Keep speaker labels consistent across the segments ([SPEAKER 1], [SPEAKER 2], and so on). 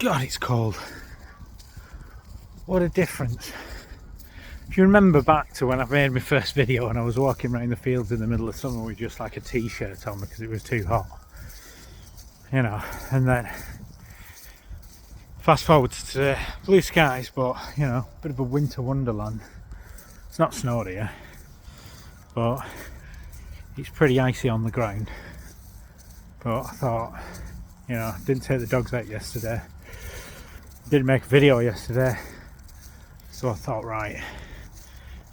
[SPEAKER 1] God, it's cold. What a difference. If you remember back to when I made my first video and I was walking around the fields in the middle of summer with just like a t-shirt on because it was too hot, you know, and then fast forward to today, blue skies, but you know, a bit of a winter wonderland. It's not snowed here, but it's pretty icy on the ground. But I thought, you know, didn't take the dogs out yesterday, didn't make a video yesterday, so I thought, right,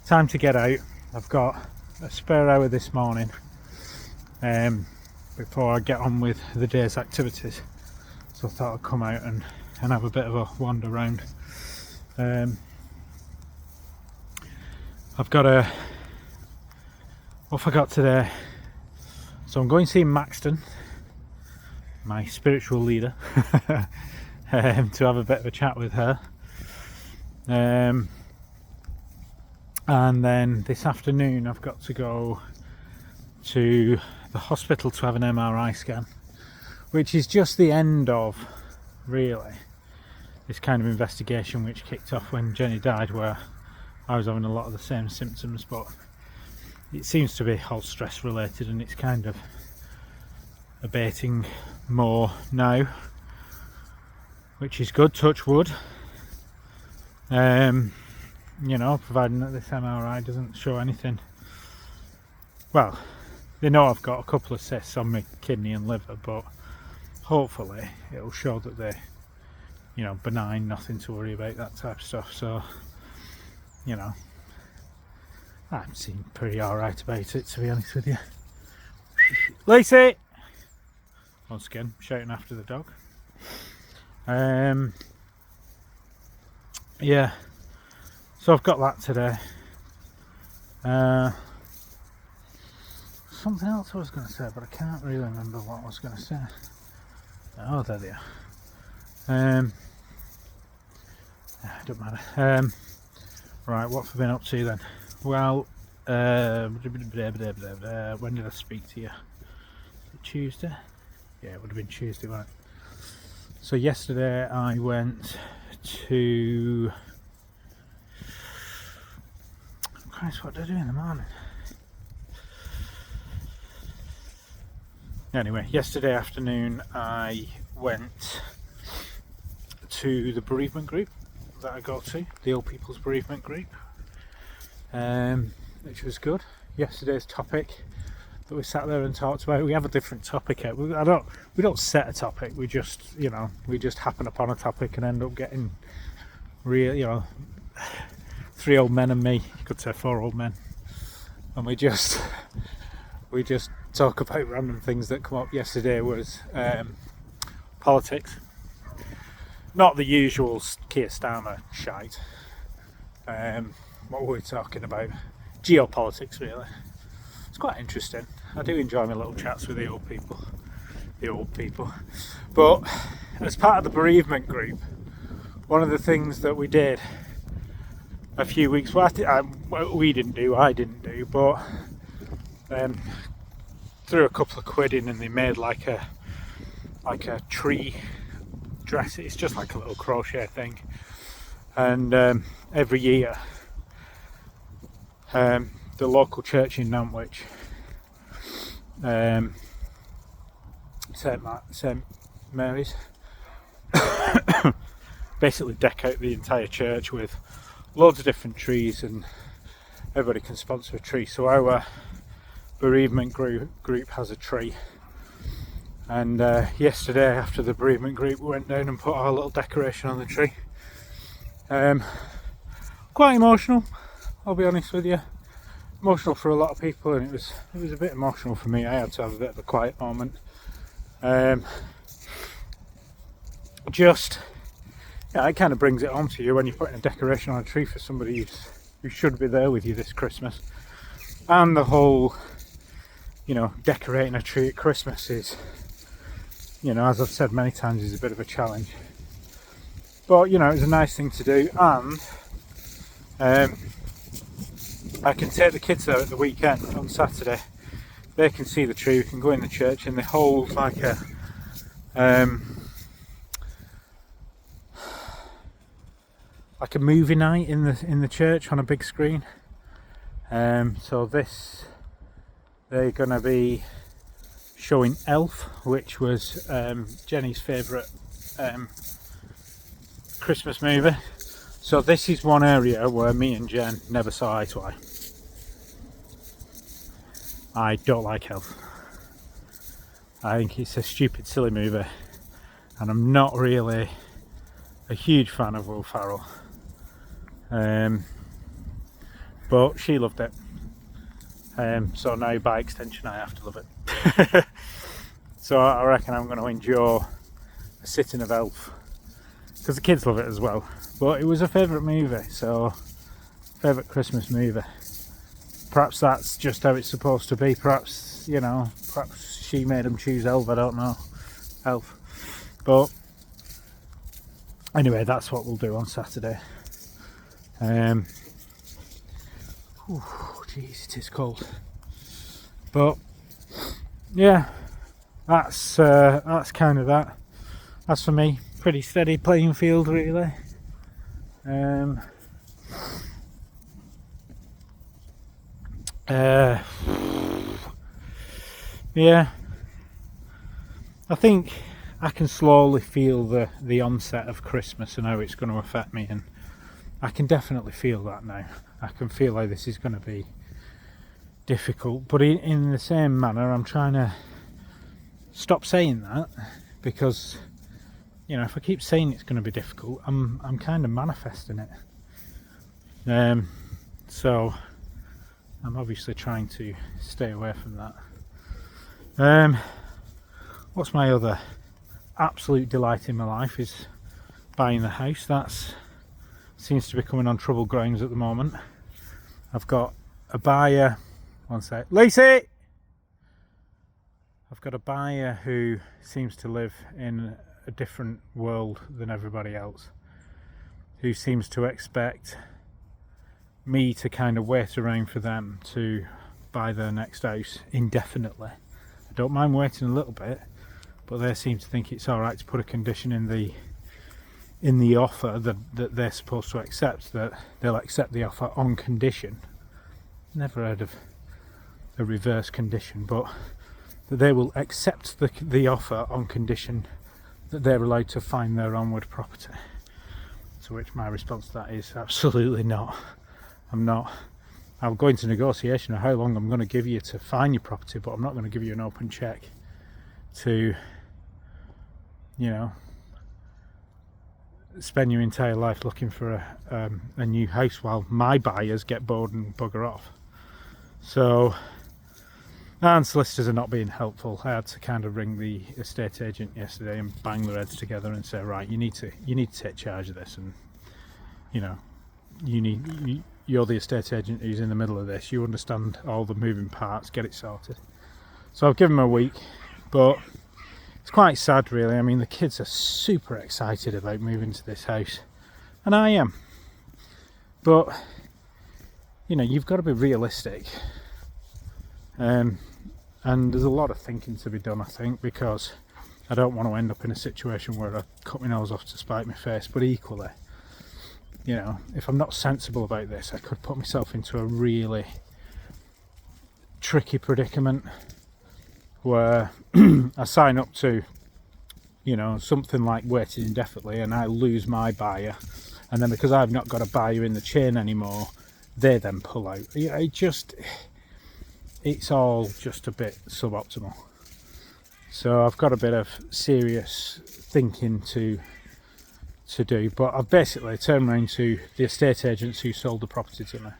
[SPEAKER 1] time to get out. I've got a spare hour this morning before I get on with the day's activities, so I thought I'd come out and have a bit of a wander around. I've got what I got today, so I'm going to see Maxton, my spiritual leader, to have a bit of a chat with her. And then this afternoon I've got to go to the hospital to have an MRI scan, which is just the end of, really, this kind of investigation which kicked off when Jenny died, where I was having a lot of the same symptoms, but it seems to be all stress related and it's kind of abating more now, which is good, touch wood. You know, providing that this MRI doesn't show anything. Well, they know I've got a couple of cysts on my kidney and liver, but hopefully it'll show that they're, you know, benign, nothing to worry about, that type of stuff. So, you know, I seem pretty alright about it, to be honest with you. Lacey! Once again, shouting after the dog. Yeah, so I've got that today. Something else I was going to say, but I can't really remember what I was going to say. Oh, there they are. Don't matter. Right, what have I been up to then? Well, when did I speak to you? Tuesday? Yeah, it would have been Tuesday, right? So yesterday I went to... Christ, what did I do in the morning? Anyway, yesterday afternoon I went to the bereavement group that I go to, the Old People's Bereavement Group, which was good. Yesterday's topic that we sat there and talked about, we have a different topic. We don't set a topic, we just, you know, we just happen upon a topic and end up getting real, you know, 3 old men and me, you could say 4 old men, and we just talk about random things that come up. Yesterday was politics, not the usual Keir Starmer shite. What were we talking about? Geopolitics, really. It's quite interesting. I do enjoy my little chats with the old people. But as part of the bereavement group, one of the things that we did a few weeks, I didn't do, but threw a couple of quid in and they made like a tree dress. It's just like a little crochet thing, and every year the local church in Nantwich, St Mary's, basically deck out the entire church with loads of different trees, and everybody can sponsor a tree. So our bereavement group has a tree, and yesterday after the bereavement group we went down and put our little decoration on the tree. Quite emotional, I'll be honest with you. Emotional for a lot of people, and it was a bit emotional for me. I had to have a bit of a quiet moment. Just, yeah, it kind of brings it home to you when you're putting a decoration on a tree for somebody who should be there with you this Christmas. And the whole, you know, decorating a tree at Christmas is, you know, as I've said many times, is a bit of a challenge. But, you know, it's a nice thing to do, and I can take the kids there at the weekend on Saturday. They can see the tree, we can go in the church, and they hold like a like a movie night in the church on a big screen. So they're gonna be showing Elf, which was Jenny's favourite Christmas movie. So this is one area where me and Jen never saw eye to eye. I don't like Elf. I think it's a stupid, silly movie, and I'm not really a huge fan of Will Ferrell. But she loved it. So now by extension I have to love it. So I reckon I'm going to endure a sitting of Elf, because the kids love it as well. But it was a favourite movie, so favourite Christmas movie. Perhaps that's just how it's supposed to be. Perhaps, you know, perhaps she made them choose Elf, I don't know. Elf. But anyway, that's what we'll do on Saturday. Jeez, it is cold. But yeah, that's kind of that. As for me, pretty steady playing field, really. Yeah, I think I can slowly feel the onset of Christmas and how it's going to affect me, and I can definitely feel that now. I can feel how this is going to be difficult, but in the same manner I'm trying to stop saying that, because, you know, if I keep saying it's going to be difficult, I'm kind of manifesting it. So I'm obviously trying to stay away from that. What's my other absolute delight in my life is buying the house. That's seems to be coming on troubled grounds at the moment. I've got a buyer. One sec, Lacey. I've got a buyer who seems to live in a different world than everybody else, who seems to expect me to kind of wait around for them to buy their next house indefinitely. I don't mind waiting a little bit, but they seem to think it's alright to put a condition in the offer that they're supposed to accept, that they'll accept the offer on condition. Never heard of a reverse condition, but that they will accept the offer on condition that they're allowed to find their onward property. To which my response to that is absolutely not. I'm not. I'll go into negotiation of how long I'm going to give you to find your property, but I'm not going to give you an open check to, you know, spend your entire life looking for a new house while my buyers get bored and bugger off. So, and solicitors are not being helpful. I had to kind of ring the estate agent yesterday and bang their heads together and say, right, you need to take charge of this, and, you know, you're the estate agent who's in the middle of this. You understand all the moving parts. Get it sorted. So I've given them a week, but it's quite sad, really. I mean, the kids are super excited about moving to this house, and I am. But, you know, you've got to be realistic. And there's a lot of thinking to be done, I think, because I don't want to end up in a situation where I cut my nose off to spite my face. But equally, you know, if I'm not sensible about this, I could put myself into a really tricky predicament where I sign up to, you know, something like waiting indefinitely, and I lose my buyer, and then because I've not got a buyer in the chain anymore, they then pull out. You know, it's all just a bit suboptimal. So I've got a bit of serious thinking to do, but I've basically turned around to the estate agents who sold the property to me,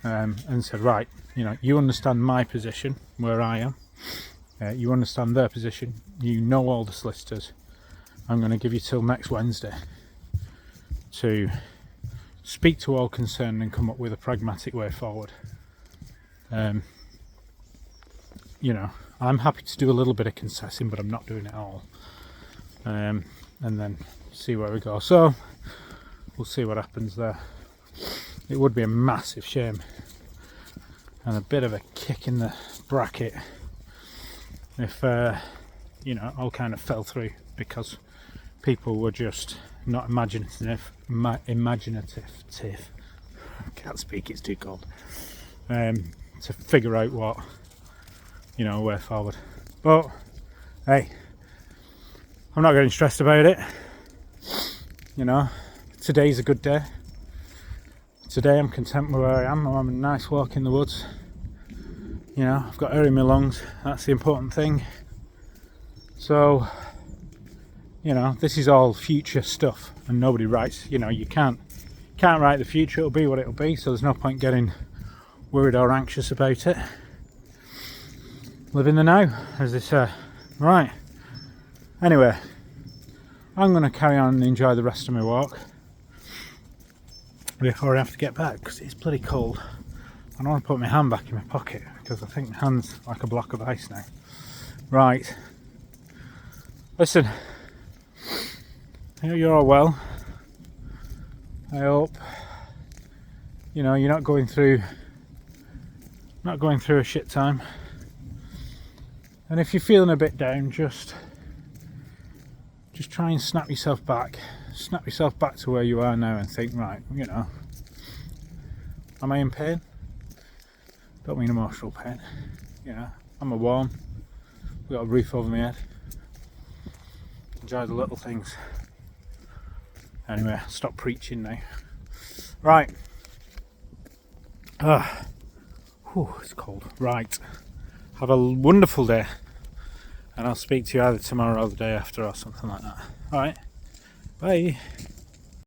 [SPEAKER 1] and said, right, you know, you understand my position where I am, you understand their position, you know all the solicitors. I'm going to give you till next Wednesday to speak to all concerned and come up with a pragmatic way forward. You know, I'm happy to do a little bit of concessing, but I'm not doing it all. And then see where we go. So we'll see what happens there. It would be a massive shame and a bit of a kick in the bracket if you know, it all kind of fell through because people were just not imaginative. I can't speak, it's too cold. To figure out what, way forward. But hey, I'm not getting stressed about it. Today's a good day. Today I'm content with where I am. I'm having a nice walk in the woods. I've got air in my lungs. That's the important thing. So, this is all future stuff, and nobody writes. You can't write the future. It'll be what it'll be. So there's no point getting worried or anxious about it. Live in the now, as they say. Right. Anyway, I'm going to carry on and enjoy the rest of my walk before I have to get back, because it's bloody cold. I don't want to put my hand back in my pocket because I think my hand's like a block of ice now. Right. Listen, I hope you're all well. I hope you're not going through a shit time. And if you're feeling a bit down, just try and snap yourself back to where you are now and think, right, am I in pain? Don't mean emotional pain. Am I warm? We've got a roof over my head. Enjoy the little things. Anyway, stop preaching now. Right. It's cold. Right. Have a wonderful day. And I'll speak to you either tomorrow or the day after or something like that. Alright. Bye.